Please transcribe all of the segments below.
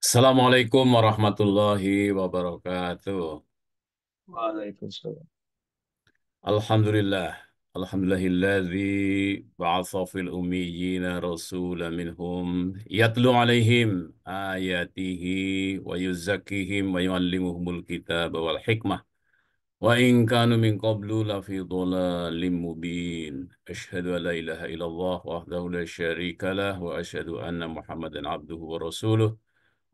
Assalamualaikum warahmatullahi wabarakatuh. Waalaikumsalam. Alhamdulillah. Alhamdulillahilladzi ba'atha fil ummiyina rasulan minhum yatlu alaihim ayatihi wa yuzakkihim wa yuallimuhumul kitab wal hikmah wa in kanu min qablu lafi dhalalim mubin. Asyhadu an la ilaha illallah wahdahu la syarika lah wa asyhadu anna Muhammadan abduhu wa rasuluh.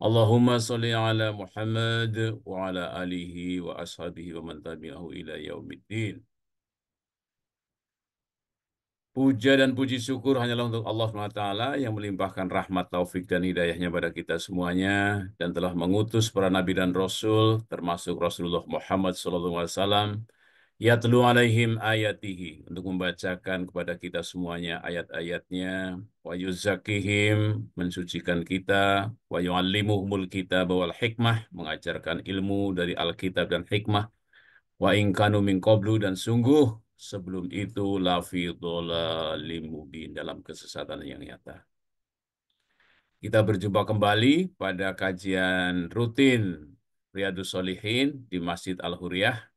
Allahumma salli ala Muhammad wa ala alihi wa ashabihi wa man tabi'ahu ila yaumiddin. Puja dan puji syukur hanyalah untuk Allah SWT yang melimpahkan rahmat, taufik, dan hidayahnya pada kita semuanya dan telah mengutus para nabi dan rasul termasuk Rasulullah Muhammad SAW yatlu alaihim ayatihi untuk membacakan kepada kita semuanya ayat-ayatnya wa yuzakkihim mensucikan kita wa yuallimuhumul kitab wal hikmah mengajarkan ilmu dari Alkitab dan hikmah wa in kanu min qablu dan sungguh sebelum itu lafi dhalalim mubin dalam kesesatan yang nyata. Kita berjumpa kembali pada kajian rutin Riyadhus Shalihin di Masjid Al-Huriyah.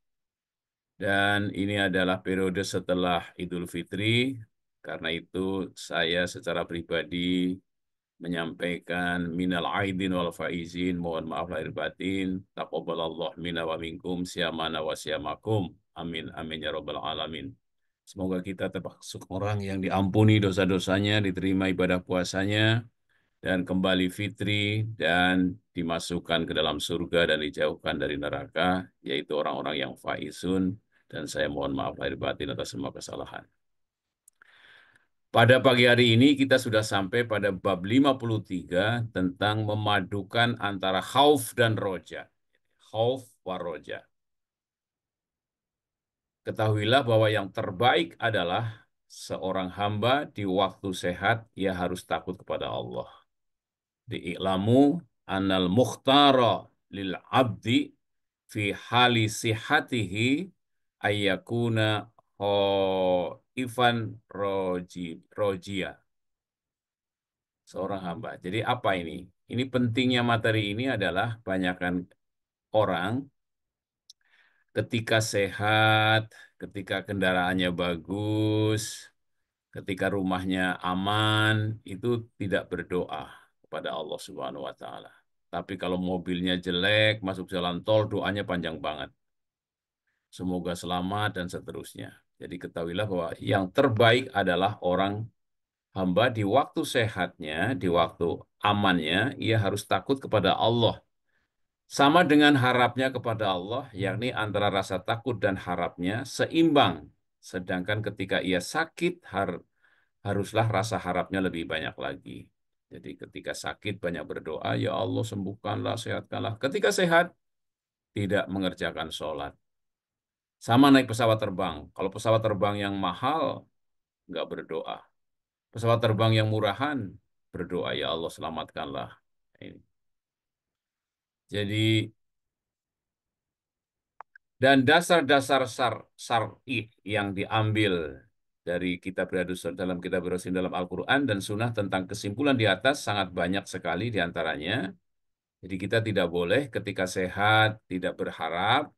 Dan ini adalah periode setelah Idul Fitri. Karena itu saya secara pribadi menyampaikan minal aidin wal faizin, mohon maaf lahir batin, taqabbalallah minna wa minkum, siyamana wa siyamakum. Amin, amin ya rabbal alamin. Semoga kita termasuk orang yang diampuni dosa-dosanya, diterima ibadah puasanya, dan kembali fitri dan dimasukkan ke dalam surga dan dijauhkan dari neraka, yaitu orang-orang yang faizun, dan saya mohon maaf lahir batin atas semua kesalahan. Pada pagi hari ini kita sudah sampai pada bab 53 tentang memadukan antara khauf dan roja. Khauf wa roja. Ketahuilah bahwa yang terbaik adalah seorang hamba di waktu sehat, ia harus takut kepada Allah. Di'ilamu anal mukhtara lil abdi fi hali sihatihi ayyakuna khaifan rojia. Seorang hamba. Jadi apa ini? Ini pentingnya materi ini adalah banyakkan orang ketika sehat, ketika kendaraannya bagus, ketika rumahnya aman, itu tidak berdoa kepada Allah Subhanahu wa taala. Tapi kalau mobilnya jelek, masuk jalan tol, doanya panjang banget. Semoga selamat dan seterusnya. Jadi ketahuilah bahwa yang terbaik adalah orang hamba di waktu sehatnya, di waktu amannya, ia harus takut kepada Allah. Sama dengan harapnya kepada Allah, yakni antara rasa takut dan harapnya seimbang. Sedangkan ketika ia sakit, haruslah rasa harapnya lebih banyak lagi. Jadi ketika sakit banyak berdoa, ya Allah sembuhkanlah, sehatkanlah. Ketika sehat, tidak mengerjakan sholat. Sama naik pesawat terbang. Kalau pesawat terbang yang mahal, nggak berdoa. Pesawat terbang yang murahan, berdoa, ya Allah selamatkanlah. Ini. Jadi, dan dasar-dasar syar'i yang diambil dari kitab Riyadhus dalam kitab Riyadhus dalam Al-Quran dan Sunnah tentang kesimpulan di atas sangat banyak sekali di antaranya. Jadi kita tidak boleh ketika sehat tidak berharap,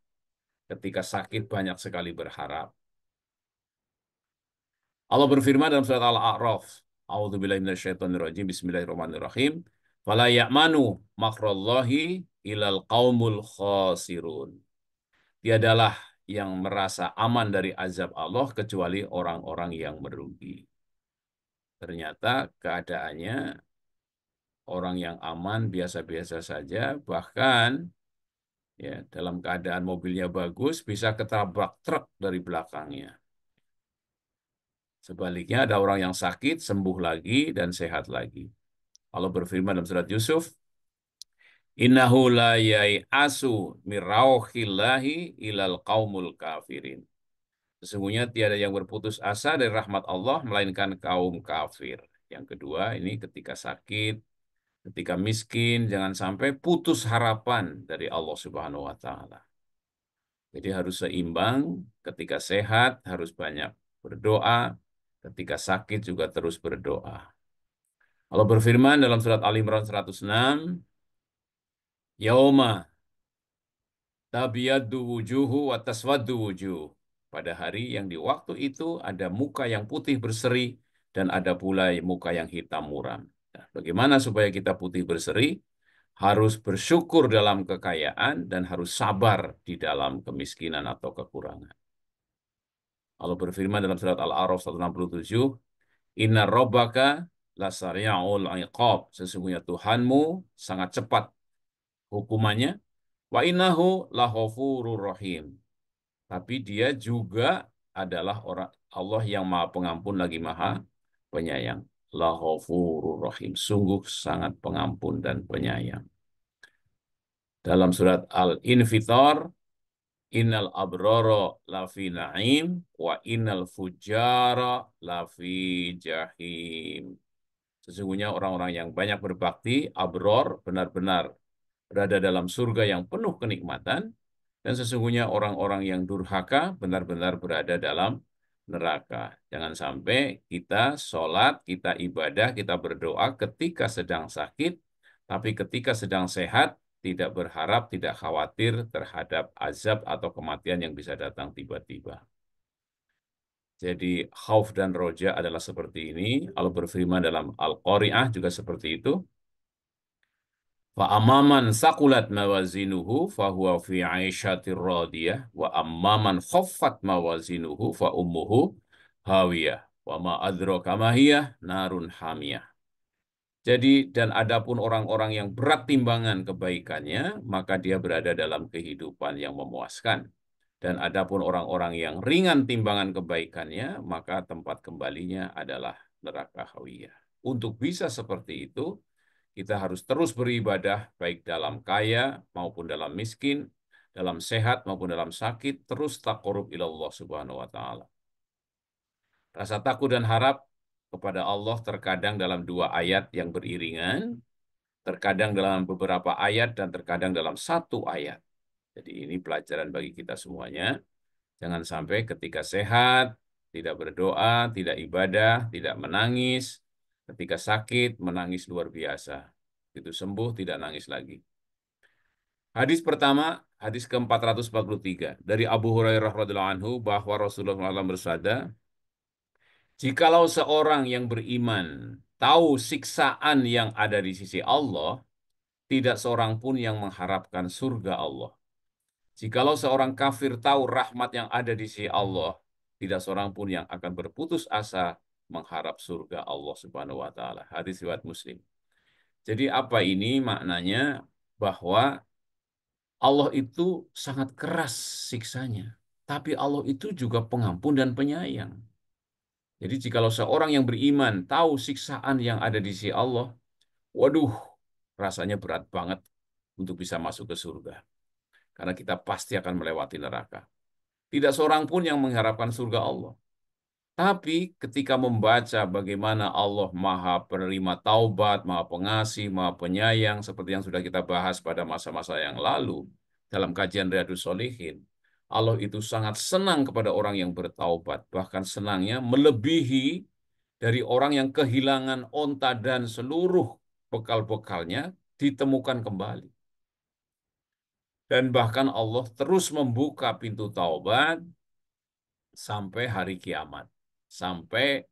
ketika sakit banyak sekali berharap. Allah berfirman dalam surat Al-A'raf, A'udzubillahi minasyaitonirrajim, Bismillahirrahmanirrahim. Fala ya'manu makrallahi ilal qaumul khasirun. Tiadalah yang merasa aman dari azab Allah kecuali orang-orang yang merugi. Ternyata keadaannya orang yang aman biasa-biasa saja, bahkan ya dalam keadaan mobilnya bagus bisa ketabrak truk dari belakangnya. Sebaliknya ada orang yang sakit, sembuh lagi, dan sehat lagi. Allah berfirman dalam surat Yusuf, Innahu la yai'asu mirauhillahi ilal qaumul kafirin. Sesungguhnya tiada yang berputus asa dari rahmat Allah, melainkan kaum kafir. Yang kedua, ini ketika sakit, ketika miskin, jangan sampai putus harapan dari Allah Subhanahu wa Ta'ala. Jadi harus seimbang, ketika sehat harus banyak berdoa, ketika sakit juga terus berdoa. Allah berfirman dalam surat Al Imran 106, Yauma tabyaddu wujuhu wa taswaddu wujuh. Pada hari yang di waktu itu ada muka yang putih berseri dan ada pula muka yang hitam muram. Nah, bagaimana supaya kita putih berseri? Harus bersyukur dalam kekayaan dan harus sabar di dalam kemiskinan atau kekurangan. Allah berfirman dalam surat Al-A'raf 167, Inna rabbaka lasari'ul iqab. Sesungguhnya Tuhanmu sangat cepat hukumannya. Wa innahu laghafurur rahim. Tapi dia juga adalah orang Allah yang Maha Pengampun lagi Maha Penyayang. Laghafurur rahim. Sungguh sangat pengampun dan penyayang. Dalam surat Al-Infitar, innal abrara lafi na'im wa innal fujara lafi jahim. Sesungguhnya orang-orang yang banyak berbakti, abror, benar-benar berada dalam surga yang penuh kenikmatan, dan sesungguhnya orang-orang yang durhaka benar-benar berada dalam neraka. Jangan sampai kita sholat, kita ibadah, kita berdoa ketika sedang sakit, tapi ketika sedang sehat, tidak berharap, tidak khawatir terhadap azab atau kematian yang bisa datang tiba-tiba. Jadi khauf dan roja adalah seperti ini. Allah berfirman dalam Al-Qari'ah juga seperti itu. Fa amman saqulat mawazinuhu fahuwa fi 'aisyatir radiyah wa amman khaffat mawazinuhu fa ummuhu hawiyah wa ma adraka ma hiya narun hamiyah. Jadi dan adapun orang-orang yang berat timbangan kebaikannya maka dia berada dalam kehidupan yang memuaskan. Dan adapun orang-orang yang ringan timbangan kebaikannya maka tempat kembalinya adalah neraka hawiyah. Untuk bisa seperti itu kita harus terus beribadah, baik dalam kaya maupun dalam miskin, dalam sehat maupun dalam sakit, terus taqarrub ilallah subhanahu wa ta'ala. Rasa takut dan harap kepada Allah terkadang dalam dua ayat yang beriringan, terkadang dalam beberapa ayat, dan terkadang dalam satu ayat. Jadi ini pelajaran bagi kita semuanya. Jangan sampai ketika sehat, tidak berdoa, tidak ibadah, tidak menangis. Ketika sakit, menangis luar biasa. Itu sembuh, tidak nangis lagi. Hadis pertama, hadis ke-443 dari Abu Hurairah radhiyallahu anhu bahwa Rasulullah SAW bersabda, jikalau seorang yang beriman tahu siksaan yang ada di sisi Allah, tidak seorang pun yang mengharapkan surga Allah. Jikalau seorang kafir tahu rahmat yang ada di sisi Allah, tidak seorang pun yang akan berputus asa mengharap surga Allah Subhanahu wa taala. Hadis riwayat Muslim. Jadi apa ini maknanya? Bahwa Allah itu sangat keras siksanya, tapi Allah itu juga pengampun dan penyayang. Jadi jikalau seorang yang beriman tahu siksaan yang ada di sisi Allah, waduh, rasanya berat banget untuk bisa masuk ke surga. Karena kita pasti akan melewati neraka. Tidak seorang pun yang mengharapkan surga Allah. Tapi ketika membaca bagaimana Allah Maha Penerima Taubat, Maha Pengasih, Maha Penyayang, seperti yang sudah kita bahas pada masa-masa yang lalu, dalam kajian Riyadhus Shalihin, Allah itu sangat senang kepada orang yang bertaubat, bahkan senangnya melebihi dari orang yang kehilangan onta dan seluruh bekal-bekalnya ditemukan kembali. Dan bahkan Allah terus membuka pintu taubat sampai hari kiamat. Sampai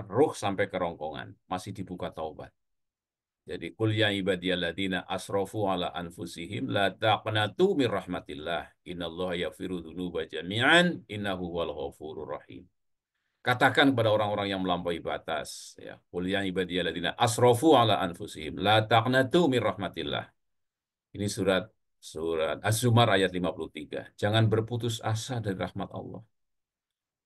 ruh sampai kerongkongan masih dibuka taubat. Jadi qul ya ibadiyalladzina asrafu ala anfusihim la taqnatu mir rahmatillah innallaha yaghfiru dzunuba jami'an innahu huwal ghafurur rahim. Katakan kepada orang-orang yang melampaui batas, ya, qul ya ibadiyalladzina asrafu ala anfusihim la taqnatu mir rahmatillah. Ini surat Az-Zumar ayat 53. Jangan berputus asa dari rahmat Allah.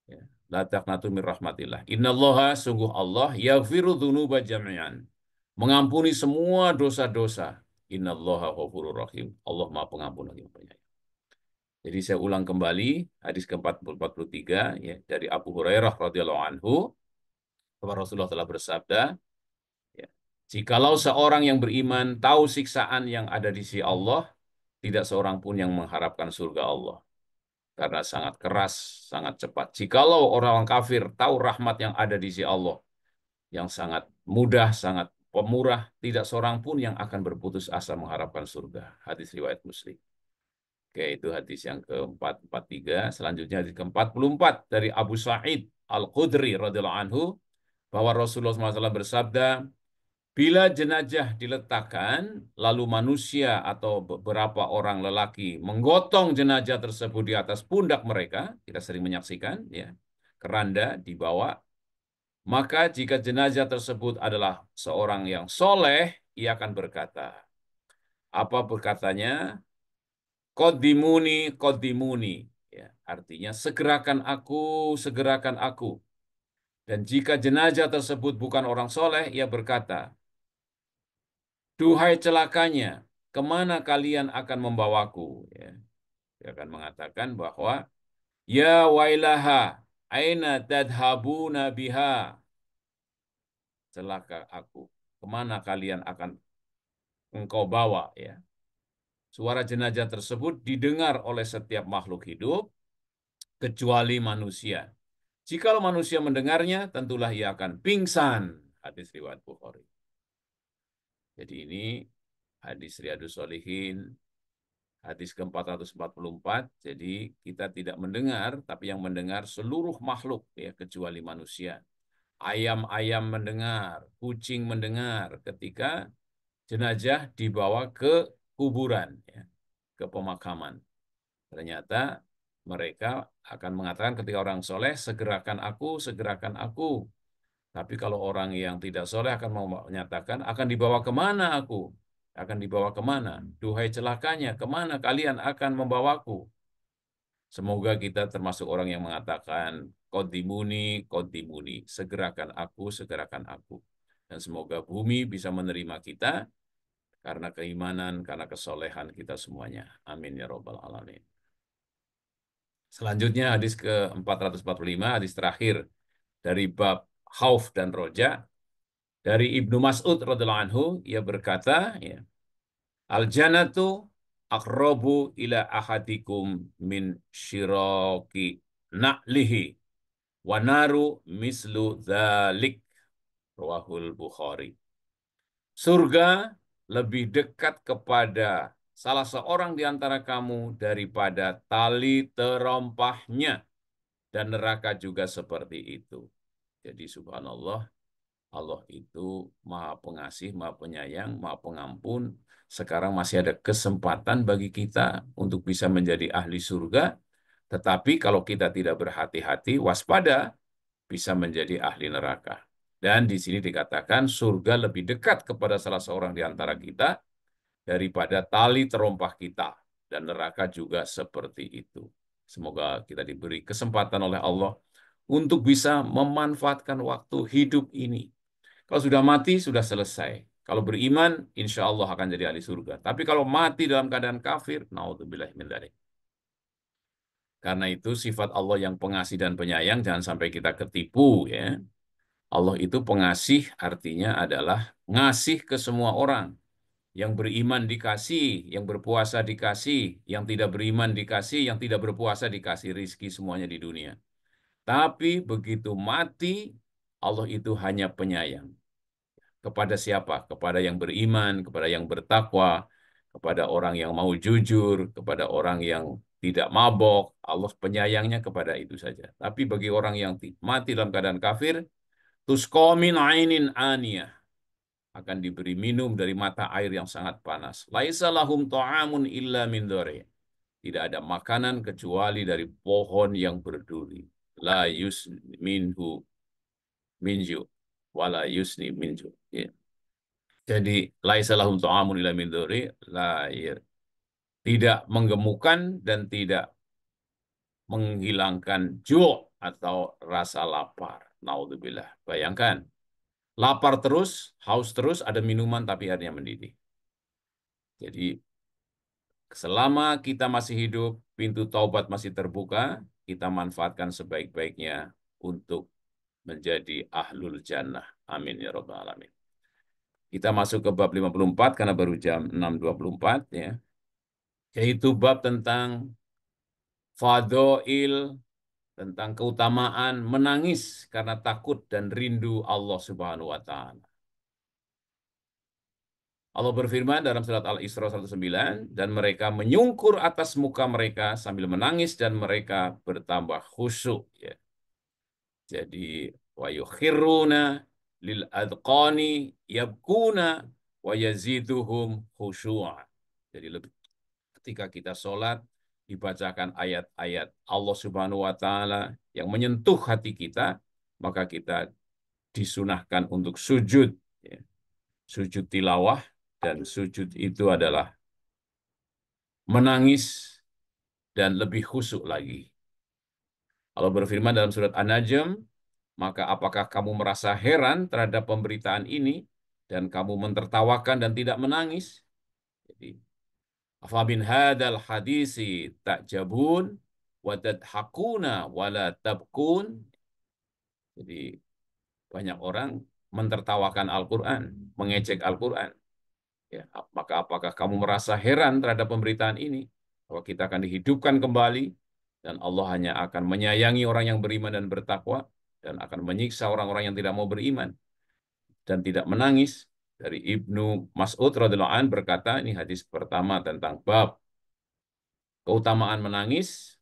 Ya. La taqnatu min rahmatillah. Innallaha sungguh Allah yaghfiru dzunuba jami'an. Mengampuni semua dosa-dosa. Innallaha ghafurur rahim. Allah Maha Pengampun lagi Penyayang. Jadi saya ulang kembali hadis ke-443 ya dari Abu Hurairah radhiyallahu anhu bahwa Rasulullah telah bersabda, ya, jikalau seorang yang beriman tahu siksaan yang ada di sisi Allah, tidak seorang pun yang mengharapkan surga Allah. Karena sangat keras, sangat cepat. Jikalau orang kafir tahu rahmat yang ada di sisi Allah, yang sangat mudah, sangat pemurah, tidak seorang pun yang akan berputus asa mengharapkan surga. Hadis riwayat Muslim. Oke, itu hadis yang ke-443. Selanjutnya hadis ke-44 dari Abu Sa'id Al-Khudri radhiyallahu anhu bahwa Rasulullah SAW bersabda, bila jenazah diletakkan, lalu manusia atau beberapa orang lelaki menggotong jenazah tersebut di atas pundak mereka, kita sering menyaksikan, ya, keranda dibawa, maka jika jenazah tersebut adalah seorang yang soleh, ia akan berkata, apa berkatanya? Kodimuni, kodimuni. Ya, artinya segerakan aku, segerakan aku. Dan jika jenazah tersebut bukan orang soleh, ia berkata, duhai celakanya, kemana kalian akan membawaku? Ya, dia akan mengatakan bahwa, ya wailaha, aina tadhabuna biha. Celaka aku, kemana kalian akan engkau bawa? Ya. Suara jenazah tersebut didengar oleh setiap makhluk hidup, kecuali manusia. Jikalau manusia mendengarnya, tentulah ia akan pingsan. Hadis riwayat Bukhari. Jadi ini hadis Riyadus Shalihin, hadis ke-444. Jadi kita tidak mendengar, tapi yang mendengar seluruh makhluk, ya, kecuali manusia. Ayam-ayam mendengar, kucing mendengar ketika jenazah dibawa ke kuburan, ya, ke pemakaman. Ternyata mereka akan mengatakan ketika orang soleh, segerakan aku, segerakan aku. Tapi kalau orang yang tidak soleh akan menyatakan, akan dibawa kemana aku? Akan dibawa kemana? Duhai celakanya, kemana kalian akan membawaku? Semoga kita termasuk orang yang mengatakan, kodimuni, segerakan aku, segerakan aku. Dan semoga bumi bisa menerima kita karena keimanan, karena kesolehan kita semuanya. Amin ya Rabbal Alamin. Selanjutnya hadis ke-445, hadis terakhir dari bab khauf dan roja. Dari Ibnu Mas'ud radhiyallahu anhu, ia berkata, ya, al-jannatu aqrabu ila ahadikum min syiraki na'lihi wa naru mislu dzalik, rawahul Bukhari. Surga lebih dekat kepada salah seorang di antara kamu daripada tali terompahnya, dan neraka juga seperti itu. Jadi subhanallah, Allah itu Maha Pengasih, Maha Penyayang, Maha Pengampun. Sekarang masih ada kesempatan bagi kita untuk bisa menjadi ahli surga. Tetapi kalau kita tidak berhati-hati, waspada, bisa menjadi ahli neraka. Dan di sini dikatakan surga lebih dekat kepada salah seorang di antara kita daripada tali terompah kita. Dan neraka juga seperti itu. Semoga kita diberi kesempatan oleh Allah untuk bisa memanfaatkan waktu hidup ini. Kalau sudah mati, sudah selesai. Kalau beriman, insya Allah akan jadi ahli surga. Tapi kalau mati dalam keadaan kafir, naudzubillah min dzalik. Karena itu sifat Allah yang pengasih dan penyayang, jangan sampai kita ketipu, ya. Allah itu pengasih, artinya adalah ngasih ke semua orang. Yang beriman dikasih, yang berpuasa dikasih, yang tidak beriman dikasih, yang tidak berpuasa dikasih rizki semuanya di dunia. Tapi begitu mati, Allah itu hanya penyayang. Kepada siapa? Kepada yang beriman, kepada yang bertakwa, kepada orang yang mau jujur, kepada orang yang tidak mabok. Allah penyayangnya kepada itu saja. Tapi bagi orang yang mati dalam keadaan kafir, tusqa min ainin aniyah, akan diberi minum dari mata air yang sangat panas. Laisa lahum ta'amun illa min dhari. Tidak ada makanan kecuali dari pohon yang berduri. La yusminhu minju wala yusni minju. Ya. Jadi laisa lahum ta'amun illa min dhari, lahir. Tidak menggemukkan dan tidak menghilangkan ju' atau rasa lapar. Naudzubillah. Bayangkan, lapar terus, haus terus, ada minuman tapi airnya mendidih. Jadi selama kita masih hidup, pintu taubat masih terbuka, kita manfaatkan sebaik-baiknya untuk menjadi ahlul jannah. Amin ya rabbal alamin. Kita masuk ke bab 54 karena baru jam 6.24, ya. Yaitu bab tentang fadhail, tentang keutamaan menangis karena takut dan rindu Allah Subhanahu wa taala. Allah berfirman dalam surat Al-Isra 109, dan mereka menyungkur atas muka mereka sambil menangis dan mereka bertambah khusyuk. Ya. Jadi wa yukhiruna lil adqani yabkuna wa yaziduhum khusyu'a. Jadi ketika kita sholat dibacakan ayat-ayat Allah Subhanahu wa taala yang menyentuh hati kita, maka kita disunahkan untuk sujud, ya. Sujud tilawah, dan sujud itu adalah menangis dan lebih khusyuk lagi. Allah berfirman dalam surat An-Najm, maka apakah kamu merasa heran terhadap pemberitaan ini dan kamu mentertawakan dan tidak menangis? Jadi, afamin hadal hadisi ta'jabun wa tadhakuna wa la tabkun. Jadi banyak orang mentertawakan Al-Quran, mengejek Al-Quran. Ya, maka apakah kamu merasa heran terhadap pemberitaan ini? Bahwa kita akan dihidupkan kembali dan Allah hanya akan menyayangi orang yang beriman dan bertakwa dan akan menyiksa orang-orang yang tidak mau beriman dan tidak menangis. Dari Ibnu Mas'ud radhiyallahu an berkata, ini hadis pertama tentang bab keutamaan menangis.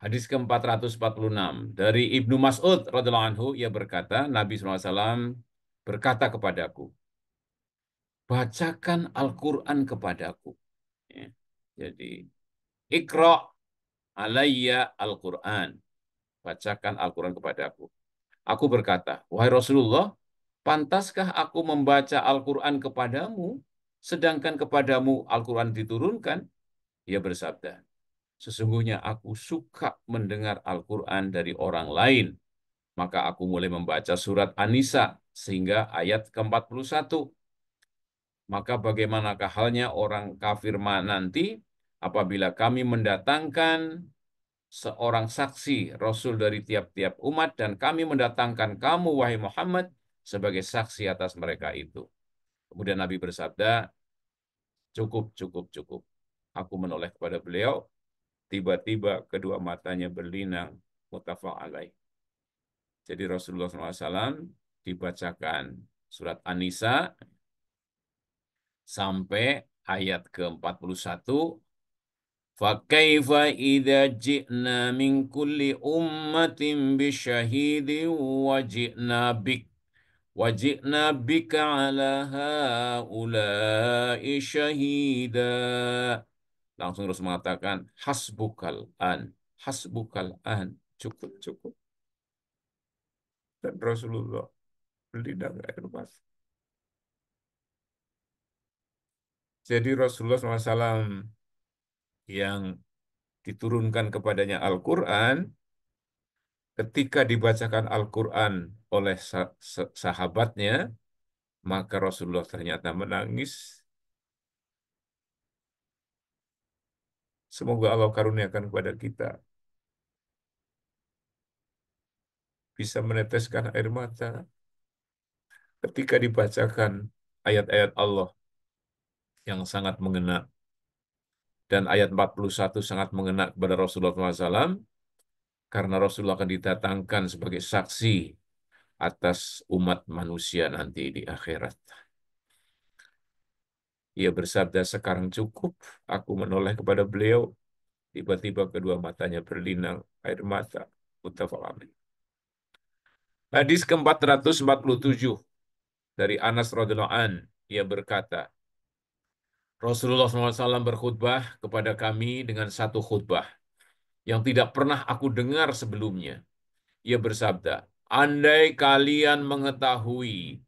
Hadis ke-446 dari Ibnu Mas'ud radhiyallahu anhu, ia berkata, Nabi SAW berkata kepadaku, bacakan Al-Quran kepadaku. Ya. Jadi, Iqra alayya Al-Quran. Bacakan Al-Quran kepadaku. Aku berkata, wahai Rasulullah, pantaskah aku membaca Al-Quran kepadamu, sedangkan kepadamu Al-Quran diturunkan? Ia bersabda, sesungguhnya aku suka mendengar Al-Quran dari orang lain. Maka aku mulai membaca surat An-Nisa sehingga ayat ke-41. Maka bagaimanakah halnya orang kafir nanti apabila kami mendatangkan seorang saksi Rasul dari tiap-tiap umat dan kami mendatangkan kamu, wahai Muhammad, sebagai saksi atas mereka itu. Kemudian Nabi bersabda, cukup, cukup, cukup. Aku menoleh kepada beliau, tiba-tiba kedua matanya berlinang, muttafaq alaih. Jadi Rasulullah SAW dibacakan surat An-Nisa sampai ayat ke-41. فَكَيْفَ إِذَا جِئْنَا مِنْ كُلِّ أُمَّةٍ بِشَهِيدٍ وَجِئْنَا بِكَ عَلَى هَؤُلَاءِ شَهِيدًا. Langsung Rasul mengatakan, hasbukal an, hasbukal an, cukup, cukup. Dan Rasulullah berlinang air mata. Jadi Rasulullah SAW yang diturunkan kepadanya Al-Quran, ketika dibacakan Al-Quran oleh sahabatnya, maka Rasulullah ternyata menangis. Semoga Allah karuniakan kepada kita bisa meneteskan air mata ketika dibacakan ayat-ayat Allah yang sangat mengena. Dan ayat 41 sangat mengena kepada Rasulullah SAW, karena Rasulullah akan didatangkan sebagai saksi atas umat manusia nanti di akhirat. Ia bersabda, sekarang cukup. Aku menoleh kepada beliau. Tiba-tiba kedua matanya berlinang air mata. Muttafaq alaih. Hadis ke-447 dari Anas radhiyallahu an, ia berkata, Rasulullah SAW berkhutbah kepada kami dengan satu khutbah yang tidak pernah aku dengar sebelumnya. Ia bersabda, andai kalian mengetahui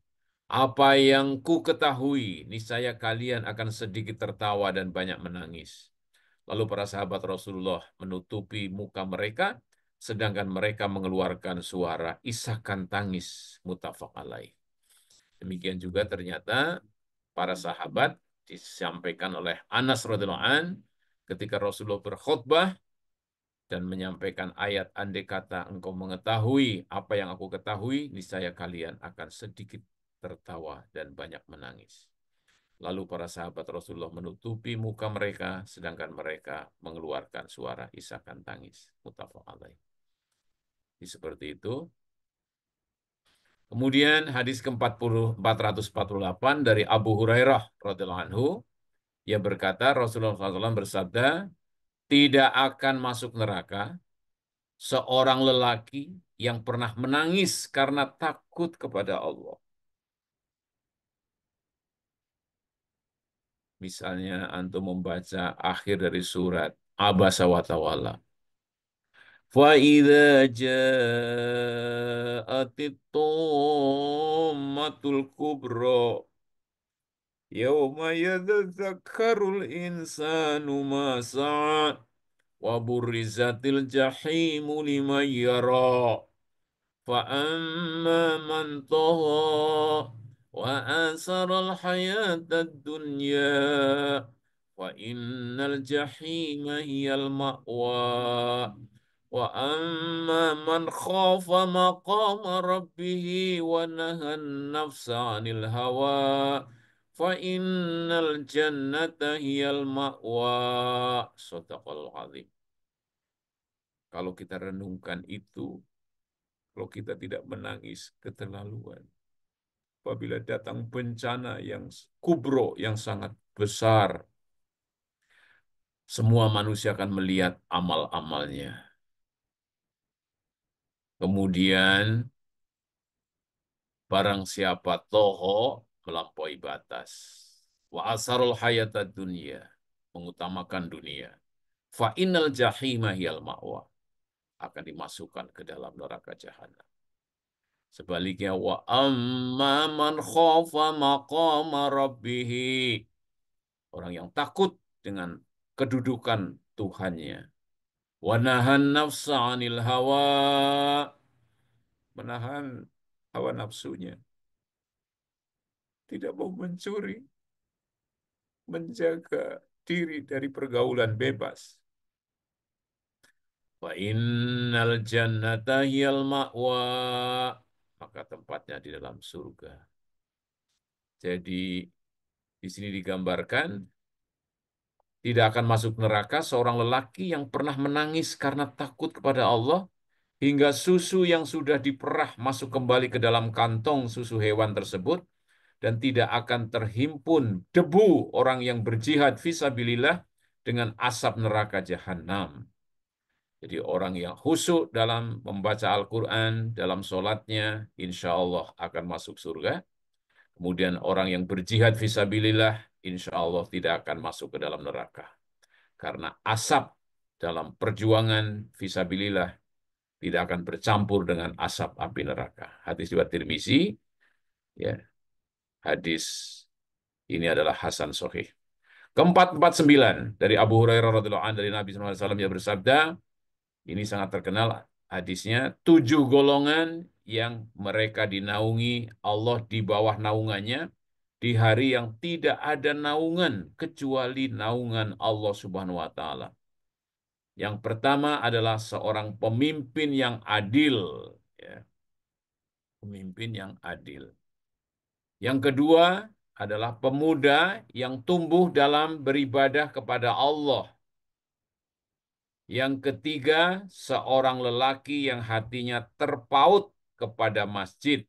apa yang ku ketahui, niscaya kalian akan sedikit tertawa dan banyak menangis. Lalu para sahabat Rasulullah menutupi muka mereka, sedangkan mereka mengeluarkan suara isakan tangis, muttafaq alaih. Demikian juga ternyata para sahabat disampaikan oleh Anas radhiyallahu an ketika Rasulullah berkhutbah dan menyampaikan ayat, andai kata engkau mengetahui apa yang aku ketahui, niscaya kalian akan sedikit tertawa dan banyak menangis. Lalu para sahabat Rasulullah menutupi muka mereka, sedangkan mereka mengeluarkan suara isakan tangis. Muttafaq alaih. Seperti itu. Kemudian hadis ke-448 dari Abu Hurairah radhiyallahu anhu, ia berkata Rasulullah SAW bersabda, tidak akan masuk neraka seorang lelaki yang pernah menangis karena takut kepada Allah. Misalnya antum membaca akhir dari surat Abasa wa Tawalla. فَإِذَا جَاءَتِ الطَّامَّةُ الْكُبْرَى يَوْمَ يَتَذَكَّرُ الْإِنسَانُ مَا سَعَى وَبُرِّزَتِ الْجَحِيمُ لِمَنْ يَرَى فَأَمَّا مَنْ طَغَى وَآثَرَ الْحَيَاةَ الدُّنْيَا فَإِنَّ الْجَحِيمَ هِيَ الْمَأْوَى وَأَمَّا مَنْ خَافَ مَقَامَ رَبِّهِ وَنَهَى النَّفْسَ عَنِ الْهَوَى فَإِنَّ الْجَنَّةَ هِيَ الْمَأْوَى. Shadaqallahul Azim. Kalau kita renungkan itu, kalau kita tidak menangis keterlaluan, apabila datang bencana yang kubro, yang sangat besar, semua manusia akan melihat amal-amalnya. Kemudian, barang siapa toho melampaui batas. Wa asarul hayatad dunia, mengutamakan dunia. Fa innal jahima hiyal ma'wa, akan dimasukkan ke dalam neraka jahanam. Sebaliknya wa amma man khafa maqama rabbih, orang yang takut dengan kedudukan Tuhannya. Wa nahan nafsa 'anil hawa, menahan hawa nafsunya. Tidak mau mencuri, menjaga diri dari pergaulan bebas. Wa innal jannata hiyal ma'wa, maka tempatnya di dalam surga. Jadi di sini digambarkan tidak akan masuk neraka seorang lelaki yang pernah menangis karena takut kepada Allah hingga susu yang sudah diperah masuk kembali ke dalam kantong susu hewan tersebut dan tidak akan terhimpun debu orang yang berjihad fisabilillah dengan asap neraka jahanam. Jadi orang yang khusyuk dalam membaca Al-Quran, dalam sholatnya, insya Allah akan masuk surga. Kemudian orang yang berjihad fisabilillah, insya Allah tidak akan masuk ke dalam neraka. Karena asap dalam perjuangan fisabilillah tidak akan bercampur dengan asap api neraka. Hadis riwayat Tirmizi, ya, hadis ini adalah Hasan Sahih. Ke-449 dari Abu Hurairah radhiyallahu anhu dari Nabi SAW yang bersabda, ini sangat terkenal hadisnya, 7 golongan yang mereka dinaungi Allah di bawah naungannya di hari yang tidak ada naungan kecuali naungan Allah Subhanahu wa taala. Yang pertama adalah seorang pemimpin yang adil, ya. Pemimpin yang adil. Yang kedua adalah pemuda yang tumbuh dalam beribadah kepada Allah. Yang ketiga, seorang lelaki yang hatinya terpaut kepada masjid.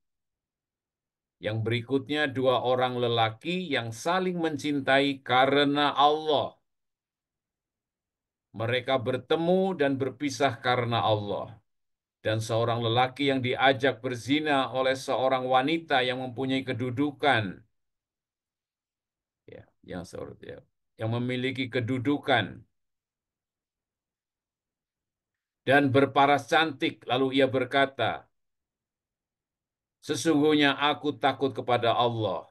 Yang berikutnya, 2 orang lelaki yang saling mencintai karena Allah. Mereka bertemu dan berpisah karena Allah. Dan seorang lelaki yang diajak berzina oleh seorang wanita yang mempunyai kedudukan, ya, yang memiliki kedudukan dan berparas cantik. Lalu ia berkata, sesungguhnya aku takut kepada Allah.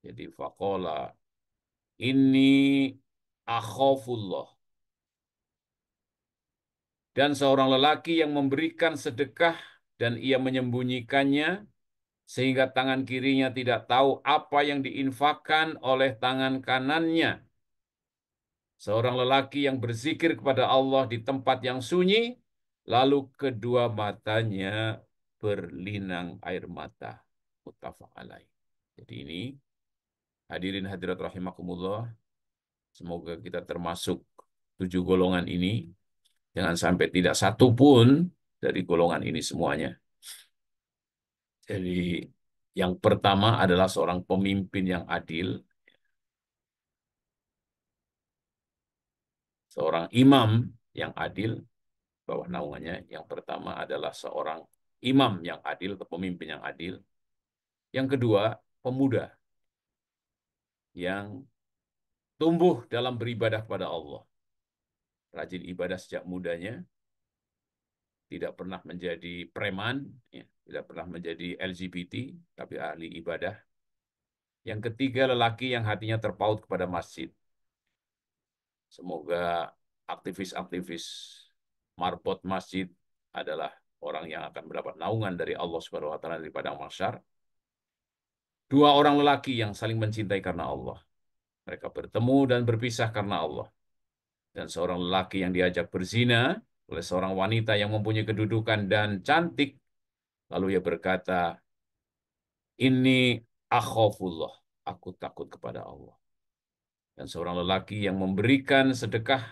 Jadi faqala inni akhafullah. Dan seorang lelaki yang memberikan sedekah dan ia menyembunyikannya sehingga tangan kirinya tidak tahu apa yang diinfakkan oleh tangan kanannya. Seorang lelaki yang berzikir kepada Allah di tempat yang sunyi, lalu kedua matanya berlinang air mata. Muttafaq alaih. Jadi ini, hadirin hadirat rahimakumullah, semoga kita termasuk 7 golongan ini. Jangan sampai tidak satu pun dari golongan ini semuanya. Jadi yang pertama adalah seorang pemimpin yang adil, seorang imam yang adil, bawah naungannya. Yang pertama adalah seorang imam yang adil atau pemimpin yang adil. Yang kedua, pemuda yang tumbuh dalam beribadah kepada Allah. Rajin ibadah sejak mudanya, tidak pernah menjadi preman, ya, tidak pernah menjadi LGBT, tapi ahli ibadah. Yang ketiga, lelaki yang hatinya terpaut kepada masjid. Semoga aktivis-aktivis marbot masjid adalah orang yang akan mendapat naungan dari Allah Subhanahu wa taala di padang mahsyar. Dua orang lelaki yang saling mencintai karena Allah. Mereka bertemu dan berpisah karena Allah. Dan seorang lelaki yang diajak berzina oleh seorang wanita yang mempunyai kedudukan dan cantik. Lalu ia berkata, ini akhafullah, aku takut kepada Allah. Dan seorang lelaki yang memberikan sedekah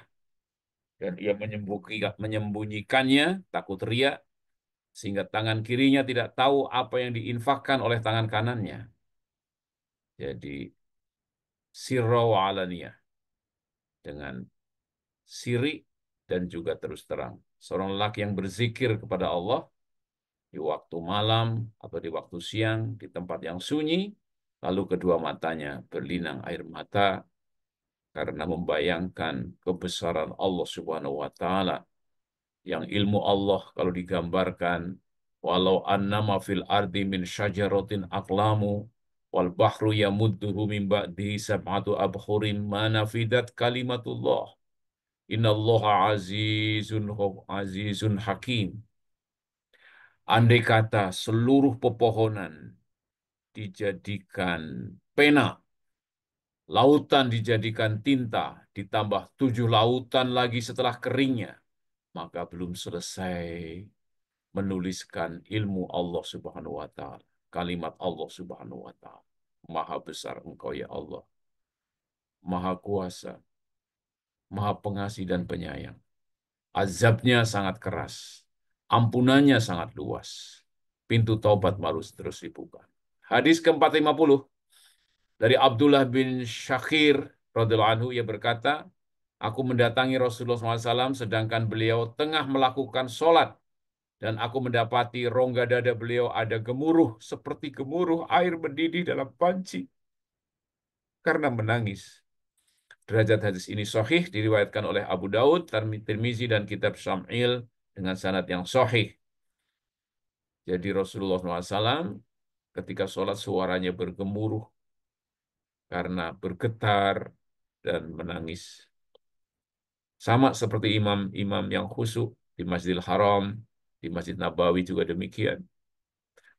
dan ia menyembunyikannya, takut riya, sehingga tangan kirinya tidak tahu apa yang diinfakkan oleh tangan kanannya. Jadi sirra wa alaniyah, dengan siri dan juga terus terang. Seorang lelaki yang berzikir kepada Allah di waktu malam atau di waktu siang di tempat yang sunyi, lalu kedua matanya berlinang air mata karena membayangkan kebesaran Allah Subhanahu wa taala, yang ilmu Allah kalau digambarkan, walau annama fil ardi min syajaratin aqlamu wal bahru yamudduhu min ba'dihi sab'atu abhurin ma nafidat kalimatullah innallaha azizun hakim. Andai kata seluruh pepohonan dijadikan pena, lautan dijadikan tinta, ditambah 7 lautan lagi setelah keringnya, maka belum selesai menuliskan ilmu Allah Subhanahu wa taala, kalimat Allah Subhanahu wa taala. Maha besar Engkau ya Allah, Maha kuasa, Maha pengasih dan penyayang. Azabnya sangat keras, ampunannya sangat luas. Pintu taubat harus terus dibuka. Hadis ke-450 dari Abdullah bin Syakhir radhiyallahu anhu, ia berkata, aku mendatangi Rasulullah SAW sedangkan beliau tengah melakukan sholat, dan aku mendapati rongga dada beliau ada gemuruh seperti gemuruh air mendidih dalam panci karena menangis. Derajat hadis ini sahih, diriwayatkan oleh Abu Daud, Tirmizi, dan Kitab Syam'il dengan sanad yang sahih. Jadi Rasulullah SAW ketika sholat suaranya bergemuruh karena bergetar dan menangis. Sama seperti imam-imam yang khusyuk di Masjidil Haram, di Masjid Nabawi juga demikian.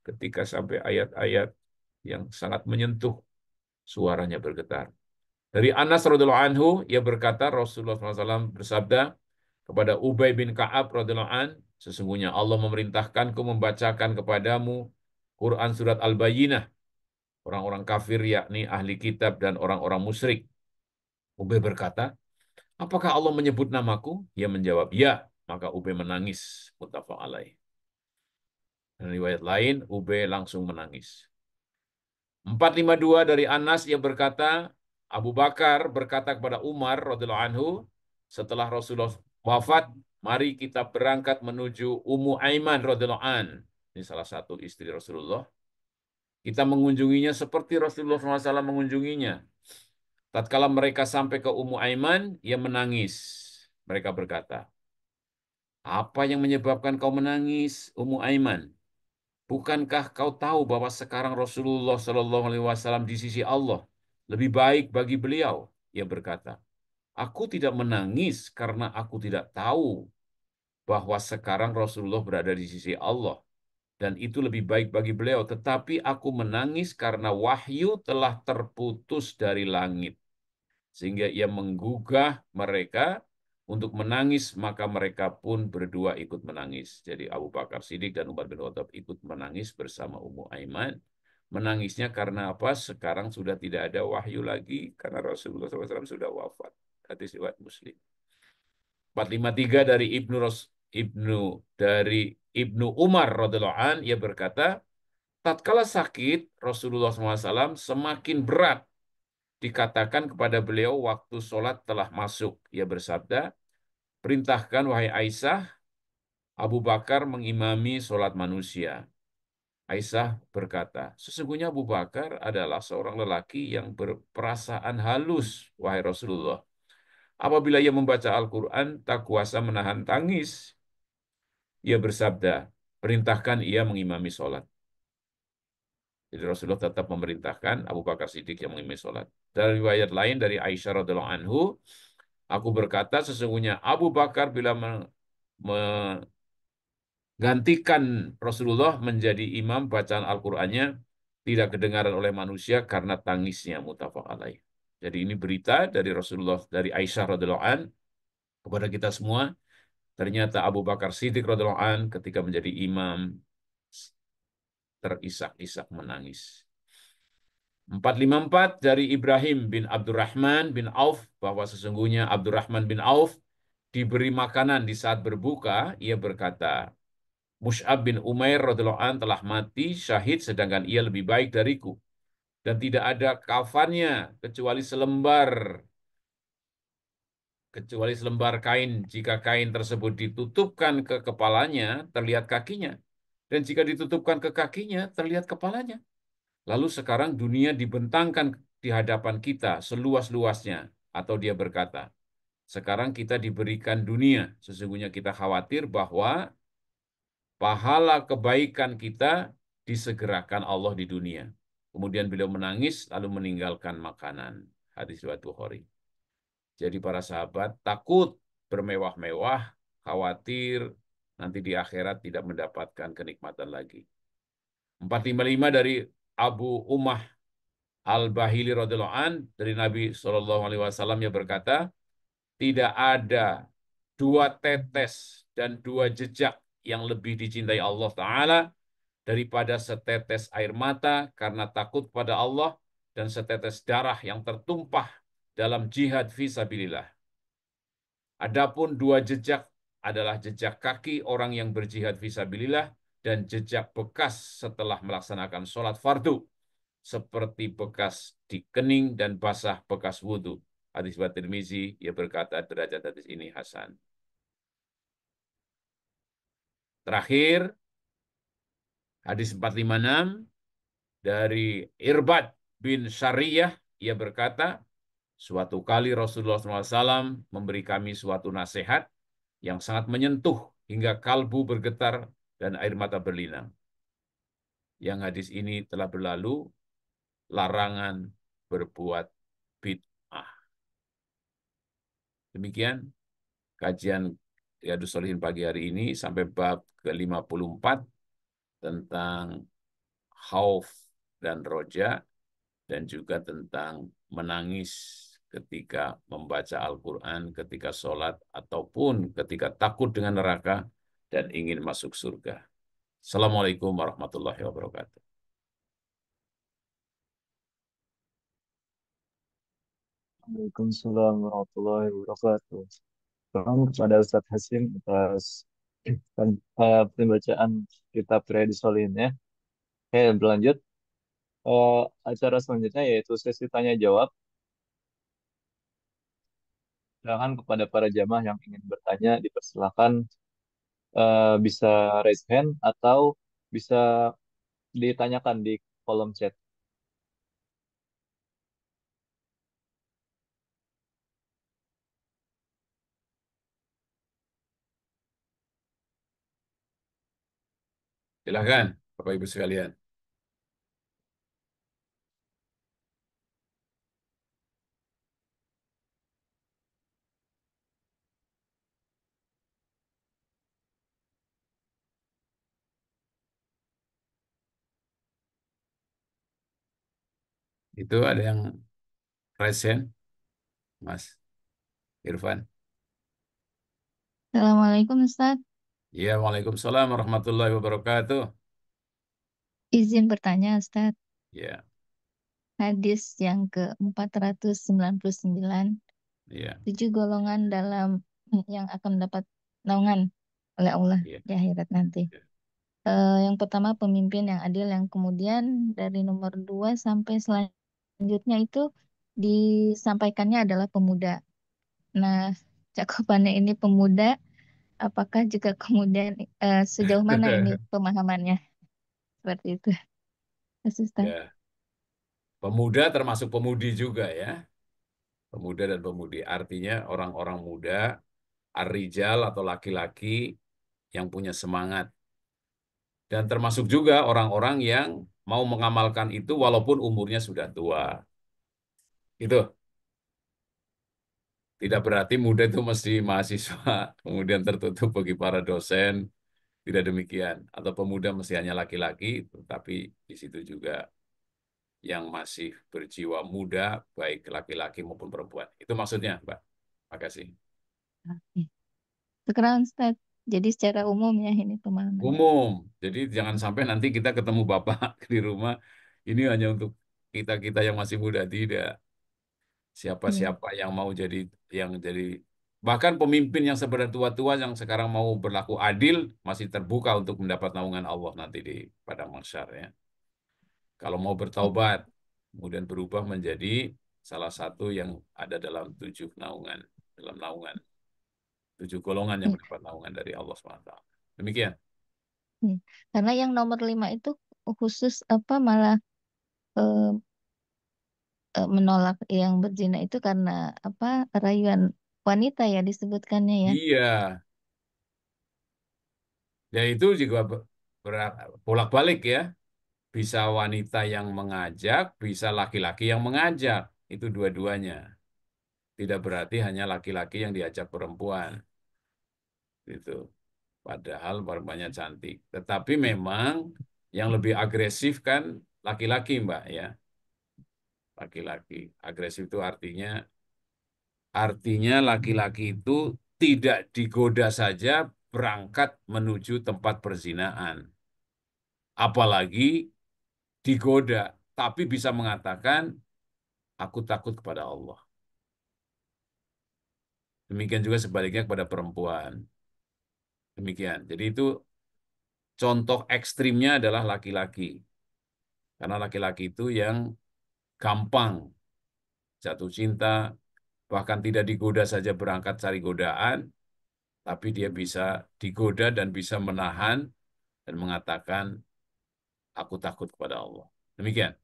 Ketika sampai ayat-ayat yang sangat menyentuh, suaranya bergetar. Dari Anas radhiyallahu anhu, ia berkata, Rasulullah SAW bersabda kepada Ubay bin Ka'ab radhiyallahu an, sesungguhnya Allah memerintahkanku membacakan kepadamu Quran surat Al-Bayyinah, orang-orang kafir yakni ahli kitab dan orang-orang musyrik. Ubay berkata, apakah Allah menyebut namaku? Ia menjawab, ya. Maka Ubay menangis. Muttafaq alaih. Dan riwayat lain, Ubay langsung menangis. 452 dari Anas yang berkata, Abu Bakar berkata kepada Umar radhiyallahu anhu, setelah Rasulullah wafat, mari kita berangkat menuju Ummu Aiman radhiyallahu an. Ini salah satu istri Rasulullah. Kita mengunjunginya seperti Rasulullah SAW mengunjunginya. Tatkala mereka sampai ke Ummu Aiman, ia menangis. Mereka berkata, apa yang menyebabkan kau menangis, Ummu Aiman? Bukankah kau tahu bahwa sekarang Rasulullah Shallallahu Alaihi Wasallam di sisi Allah lebih baik bagi beliau? Ia berkata, aku tidak menangis karena aku tidak tahu bahwa sekarang Rasulullah berada di sisi Allah dan itu lebih baik bagi beliau, tetapi aku menangis karena wahyu telah terputus dari langit, sehingga ia menggugah mereka untuk menangis, maka mereka pun berdua ikut menangis. Jadi Abu Bakar Siddiq dan Umar bin Khattab ikut menangis bersama Ummu Aiman. Menangisnya karena apa? Sekarang sudah tidak ada wahyu lagi karena Rasulullah SAW sudah wafat. Hadis riwayat Muslim. 453 dari Ibnu dari Ibnu Umar radhiyallahu an, ia berkata, tatkala sakit, Rasulullah SAW semakin berat dikatakan kepada beliau waktu sholat telah masuk. Ia bersabda, perintahkan wahai Aisyah, Abu Bakar mengimami sholat manusia. Aisyah berkata, sesungguhnya Abu Bakar adalah seorang lelaki yang berperasaan halus, wahai Rasulullah. Apabila ia membaca Al-Quran, tak kuasa menahan tangis. Ia bersabda, perintahkan ia mengimami sholat. Jadi Rasulullah tetap memerintahkan Abu Bakar Siddiq yang mengimami sholat. Dari riwayat lain dari Aisyah radhiallahu anhu, aku berkata sesungguhnya Abu Bakar bila menggantikan Rasulullah menjadi imam bacaan Al-Qur'annya tidak kedengaran oleh manusia karena tangisnya, muttafaq alaih. Jadi ini berita dari Rasulullah dari Aisyah radhiallahu an kepada kita semua. Ternyata Abu Bakar Siddiq radhiallahu an ketika menjadi imam terisak-isak menangis. 454 dari Ibrahim bin Abdurrahman bin Auf bahwa sesungguhnya Abdurrahman bin Auf diberi makanan di saat berbuka, ia berkata, Mus'ab bin Umair radhiyallahu an telah mati syahid sedangkan ia lebih baik dariku dan tidak ada kafannya kecuali selembar kain. Jika kain tersebut ditutupkan ke kepalanya, terlihat kakinya. Dan jika ditutupkan ke kakinya, terlihat kepalanya. Lalu sekarang dunia dibentangkan di hadapan kita seluas-luasnya. Atau dia berkata, sekarang kita diberikan dunia. Sesungguhnya kita khawatir bahwa pahala kebaikan kita disegerakan Allah di dunia. Kemudian beliau menangis lalu meninggalkan makanan. Hadis riwayat Bukhari. Jadi para sahabat takut bermewah-mewah, khawatir nanti di akhirat tidak mendapatkan kenikmatan lagi. 455 dari Abu Ummah Al-Bahili radhiyallahu an dari Nabi Shallallahu alaihi wasallam yang berkata, tidak ada dua tetes dan dua jejak yang lebih dicintai Allah Ta'ala daripada setetes air mata karena takut pada Allah dan setetes darah yang tertumpah dalam jihad fisabilillah. Adapun dua jejak adalah jejak kaki orang yang berjihad fisabilillah dan jejak bekas setelah melaksanakan sholat fardu seperti bekas di kening dan basah bekas wudhu. Hadis riwayat Tirmizi, ia berkata derajat hadis ini hasan. Terakhir, hadis 456 dari Irbad bin Syariyah, ia berkata, suatu kali Rasulullah SAW memberi kami suatu nasihat yang sangat menyentuh hingga kalbu bergetar dan air mata berlinang. Yang hadis ini telah berlalu, larangan berbuat bid'ah. Demikian kajian Riyadhus Shalihin pagi hari ini sampai bab ke-54 tentang khauf dan roja dan juga tentang menangis ketika membaca Al-Quran, ketika sholat, ataupun ketika takut dengan neraka dan ingin masuk surga. Assalamualaikum warahmatullahi wabarakatuh. Waalaikumsalam warahmatullahi wabarakatuh. Salam kepada Ustadz Hasim atas pembacaan kitab Riyadhus Shalihin ya. Oke, berlanjut. Acara selanjutnya yaitu sesi tanya jawab. Silakan kepada para jamaah yang ingin bertanya dipersilakan bisa raise hand atau bisa ditanyakan di kolom chat. Silakan, Bapak Ibu sekalian. Itu ada yang present, Mas Irfan. Assalamualaikum Ustaz. Ya, Waalaikumsalam warahmatullahi wabarakatuh. Izin bertanya Ustaz. Ya, Hadis yang ke-499, ya, 7 golongan yang akan mendapat naungan oleh Allah ya. di akhirat nanti. Ya. Yang pertama pemimpin yang adil, yang kemudian dari nomor 2 sampai selanjutnya itu disampaikannya adalah pemuda. Nah, cakupannya ini pemuda, apakah juga kemudian sejauh mana ini pemahamannya seperti itu, Mas Ustaz? Ya, pemuda termasuk pemudi juga ya. Pemuda dan pemudi. Artinya orang-orang muda, ar-rijal atau laki-laki yang punya semangat. Dan termasuk juga orang-orang yang mau mengamalkan itu walaupun umurnya sudah tua. Itu tidak berarti muda itu mesti mahasiswa, kemudian tertutup bagi para dosen. Tidak demikian. Atau pemuda mesti hanya laki-laki, tetapi di situ juga yang masih berjiwa muda, baik laki-laki maupun perempuan. Itu maksudnya, Mbak. Makasih. Oke. Sekarang Ustaz, jadi secara umum ya ini pemahamannya. Umum. Jadi jangan sampai nanti kita ketemu Bapak di rumah, ini hanya untuk kita-kita yang masih muda. Tidak. Iya. Siapa-siapa yang mau jadi bahkan pemimpin yang sebenarnya tua-tua yang sekarang mau berlaku adil masih terbuka untuk mendapat naungan Allah nanti di padang mahsyar ya. Kalau mau bertaubat, kemudian berubah menjadi salah satu yang ada dalam 7 naungan, dalam naungan 7 golongan yang Iya. mendapat naungan dari Allah SWT. Demikian. Iya. Karena yang nomor 5 itu khusus apa malah eh, menolak yang berzina itu karena apa rayuan wanita ya disebutkannya ya. Iya, ya itu juga bolak-balik ya. Bisa wanita yang mengajak, bisa laki-laki yang mengajak. Itu dua-duanya. Tidak berarti hanya laki-laki yang diajak perempuan. Gitu. Padahal perempuannya cantik. Tetapi memang yang lebih agresif kan laki-laki, Mbak, ya. Laki-laki. Agresif itu artinya laki-laki itu tidak digoda saja berangkat menuju tempat perzinaan. Apalagi digoda, tapi bisa mengatakan, aku takut kepada Allah. Demikian juga sebaliknya kepada perempuan. Demikian. Jadi itu contoh ekstrimnya adalah laki-laki. Karena laki-laki itu yang gampang jatuh cinta, bahkan tidak digoda saja berangkat cari godaan, tapi dia bisa digoda dan bisa menahan dan mengatakan, aku takut kepada Allah. Demikian.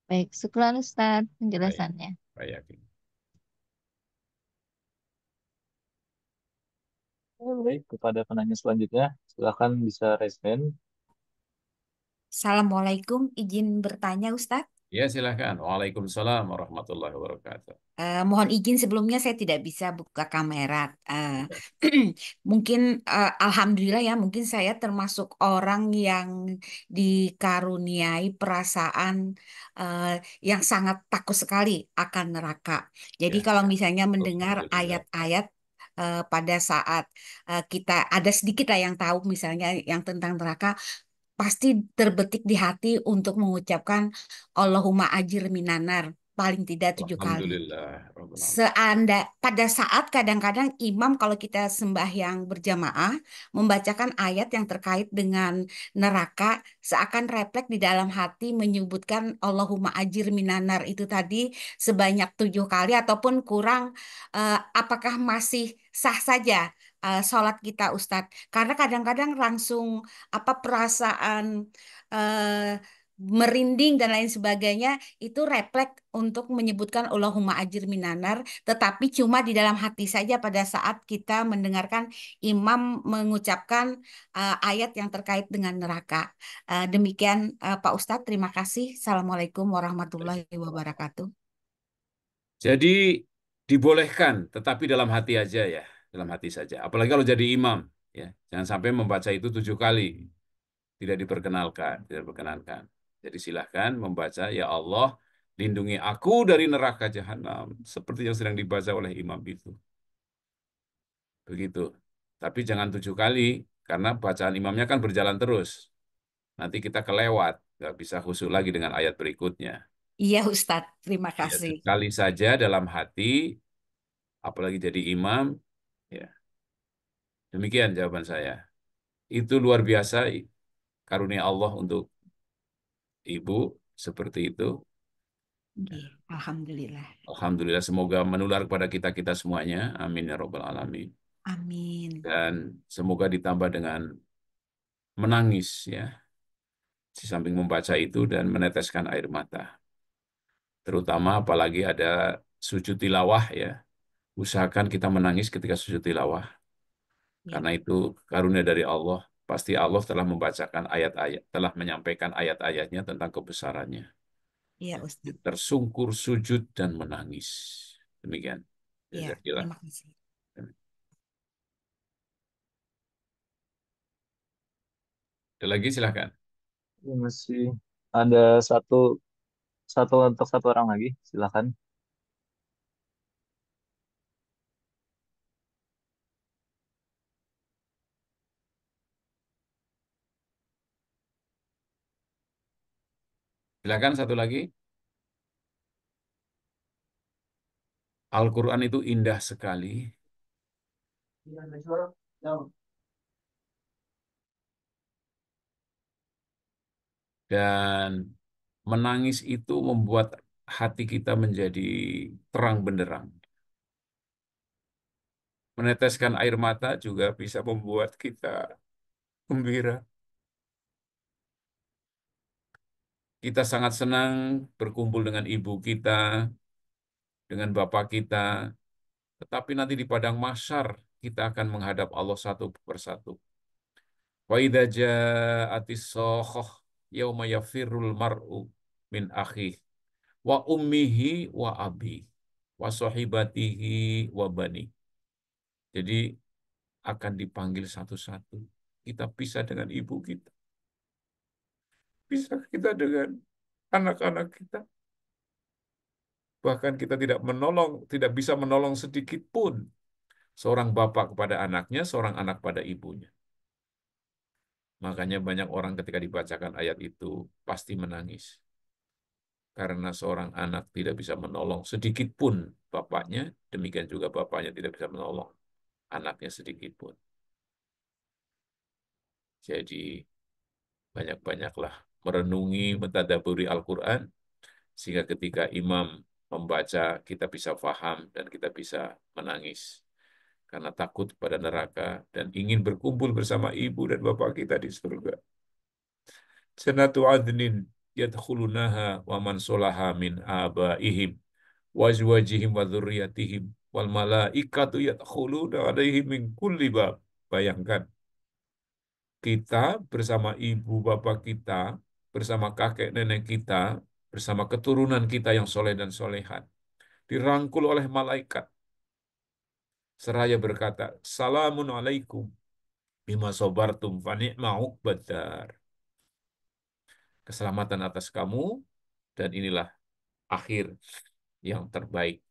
Baik, syukran Ustaz Baik, penjelasannya. baik. Baik, kepada penanya selanjutnya, silakan bisa raise hand. Assalamualaikum, izin bertanya Ustadz. Ya, silakan. Waalaikumsalam warahmatullahi wabarakatuh. Mohon izin sebelumnya saya tidak bisa buka kamera. Ya. Mungkin alhamdulillah ya, mungkin saya termasuk orang yang dikaruniai perasaan eh, yang sangat takut sekali akan neraka. Jadi Ya. kalau misalnya mendengar Alhamdulillah. ayat-ayat pada saat kita ada sedikit lah yang tahu misalnya yang tentang neraka, pasti terbetik di hati untuk mengucapkan Allahumma ajir minanar paling tidak 7 kali. Alhamdulillah. Rabbal alamin. Pada saat kadang-kadang imam kalau kita sembahyang berjamaah membacakan ayat yang terkait dengan neraka seakan refleks di dalam hati menyebutkan Allahumma ajir minanar itu tadi sebanyak 7 kali ataupun kurang, apakah masih sah saja sholat kita Ustadz? Karena kadang-kadang langsung apa perasaan eh, merinding dan lain sebagainya itu refleks untuk menyebutkan Allahumma ajir minanar, tetapi cuma di dalam hati saja pada saat kita mendengarkan imam mengucapkan ayat yang terkait dengan neraka. Demikian Pak Ustadz, terima kasih. Assalamualaikum warahmatullahi wabarakatuh. Jadi dibolehkan, tetapi dalam hati aja ya, dalam hati saja. Apalagi kalau jadi imam, ya, jangan sampai membaca itu 7 kali, tidak diperkenalkan, tidak diperkenankan. Jadi silahkan membaca, ya Allah, lindungi aku dari neraka jahanam, seperti yang sedang dibaca oleh imam itu. Begitu. Tapi jangan 7 kali, karena bacaan imamnya kan berjalan terus. Nanti kita kelewat, nggak bisa khusyuk lagi dengan ayat berikutnya. Iya Ustadz, terima Ya, kasih. sekali saja dalam hati, apalagi jadi imam, ya. Demikian jawaban saya. Itu luar biasa karunia Allah untuk ibu seperti itu. Nggih, alhamdulillah. Alhamdulillah, semoga menular kepada kita-kita semuanya. Amin ya Rabbal Alamin. Amin. Dan semoga ditambah dengan menangis ya, di samping membaca itu dan meneteskan air mata. Terutama apalagi ada sujud tilawah ya. Usahakan kita menangis ketika sujud tilawah. Ya, Karena itu karunia dari Allah. Pasti Allah telah membacakan ayat-ayat, telah menyampaikan ayat-ayatnya tentang kebesarannya. ya Ustaz. Tersungkur sujud dan menangis. Demikian. Ya, Jazakallah. terima kasih. Ada lagi silahkan. Ini masih ada satu satu untuk satu orang lagi, silakan. Silakan satu lagi. Al-Quran itu indah sekali dan menangis itu membuat hati kita menjadi terang benderang. Meneteskan air mata juga bisa membuat kita gembira. Kita sangat senang berkumpul dengan ibu kita, dengan bapak kita, tetapi nanti di padang mahsyar kita akan menghadap Allah satu persatu. Wa idza ja'atis sakhah yauma yafirrul mar'u min akhihi wa ummihi wa abi wa sahibatihi wa bani. Jadi akan dipanggil satu-satu. Kita pisah dengan ibu kita, pisah kita dengan anak-anak kita. Bahkan kita tidak bisa menolong sedikit pun seorang bapak kepada anaknya, seorang anak pada ibunya. Makanya banyak orang ketika dibacakan ayat itu pasti menangis. Karena seorang anak tidak bisa menolong sedikit pun bapaknya, demikian juga bapaknya tidak bisa menolong anaknya sedikit pun. Jadi banyak-banyaklah merenungi, mentadaburi Al-Quran, sehingga ketika imam membaca, kita bisa faham dan kita bisa menangis. Karena takut pada neraka dan ingin berkumpul bersama ibu dan bapak kita di surga. Jannatu adnin yadkhulunaha wa man solaha min abaihim wa azwajihim wa dzurriyyatihim wal malaikatu yadkhuluna alaihim min kulli bab. Bayangkan, kita bersama ibu bapak kita, bersama kakek nenek kita, bersama keturunan kita yang soleh dan solehan, dirangkul oleh malaikat, seraya berkata, Salamun alaikum bima sobartum fa ni'ma uqbadar. Keselamatan atas kamu, dan inilah akhir yang terbaik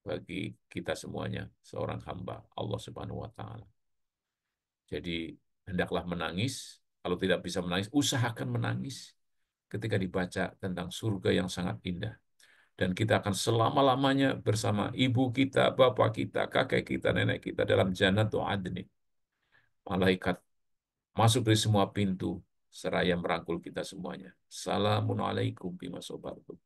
bagi kita semuanya, seorang hamba Allah Subhanahu wa Ta'ala. Jadi, hendaklah menangis. Kalau tidak bisa menangis, usahakan menangis ketika dibaca tentang surga yang sangat indah. Dan kita akan selama-lamanya bersama ibu kita, bapak kita, kakek kita, nenek kita dalam Jannatul Adni. Malaikat masuk dari semua pintu, seraya merangkul kita semuanya. Salamun alaikum bima sobartum.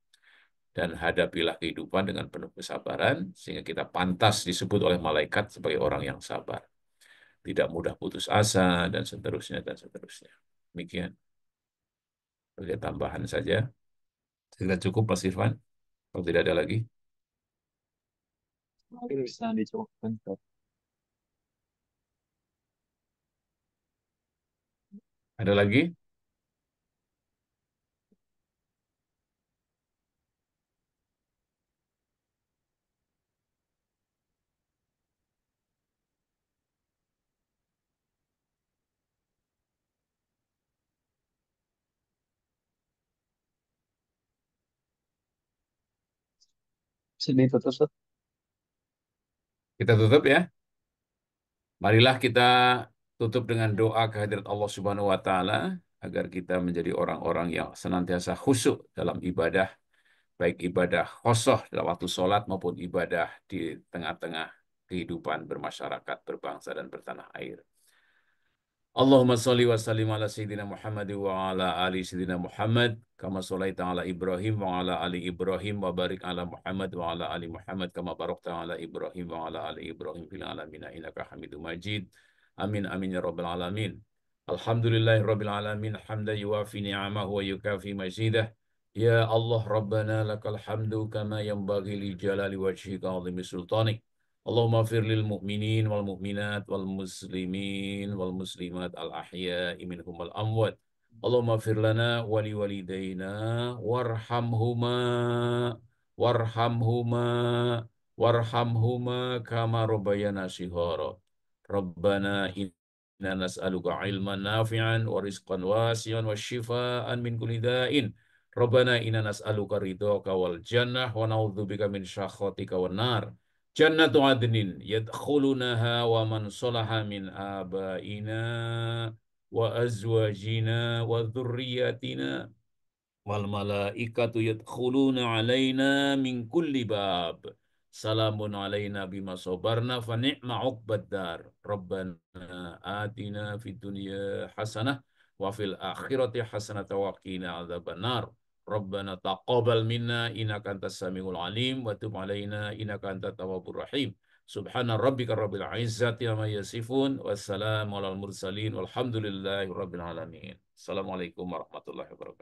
Dan hadapilah kehidupan dengan penuh kesabaran, sehingga kita pantas disebut oleh malaikat sebagai orang yang sabar. Tidak mudah putus asa, dan seterusnya, dan seterusnya. Demikian. Sebagai tambahan saja. Sudah cukup, Mas Irfan? Kalau tidak ada lagi. Mungkin bisa dicukupkan, Ustaz. Ada lagi? Bisa ditutup, Ustaz? Kita tutup ya. Marilah kita tutup dengan doa kehadirat Allah Subhanahu wa Ta'ala agar kita menjadi orang-orang yang senantiasa khusyuk dalam ibadah, baik ibadah khosoh dalam waktu sholat maupun ibadah di tengah-tengah kehidupan bermasyarakat, berbangsa, dan bertanah air. Allahumma sholli wa sallim ala Sayyidina Muhammad wa ala ali Sayyidina Muhammad kama sholaita ala Ibrahim wa ala ali Ibrahim wa barik ala Muhammad wa ala ali Muhammad kama barakta ala Ibrahim wa ala ali Ibrahim fil alamin innaka Hamidum Majid. Amin amin ya rabbal alamin. Alhamdulillahi rabbil alamin hamdan yuwafi ni'amahu wa yukafi mazidah. Ya Allah Rabbana lakal hamdu kama yanbaghi li jalali wajhika 'azimi sultanik. Allahumma fir lil mu'minin wal mu'minat wal muslimin wal muslimat al ahya'i minhum wal amwat. Allahumma fir lana wa li walidayna warhamhuma warhamhuma kama rabbayana shighara. Rabbana inna nas'aluka ilman nafi'an wa rizqan wasi'an wa shifaan min kulli da'in. Rabbana inna nas'aluka ridhaka wal jannah wa na'udzubika min syakhatika wan nar. Jannatu adnin yadkhulunaha wa man salaha min abaina wa azwajina wa dhurriyyatina wal malaikatu yadkhuluna alaina min kulli bab. Salamun alaina bima sabarna fa ni'ma uqbad dar. Rabbana atina fid dunya hasanah wa fil akhirati hasanah wa qina adzabannar. Rabbana taqabbal minna innaka antas samiul alim wa tub alaina innaka antat tawwabur rahim. Subhana rabbika rabbil izzati amma yasifun wassalamu alal mursalin walhamdulillahi rabbil alamin. Assalamualaikum warahmatullahi wabarakatuh.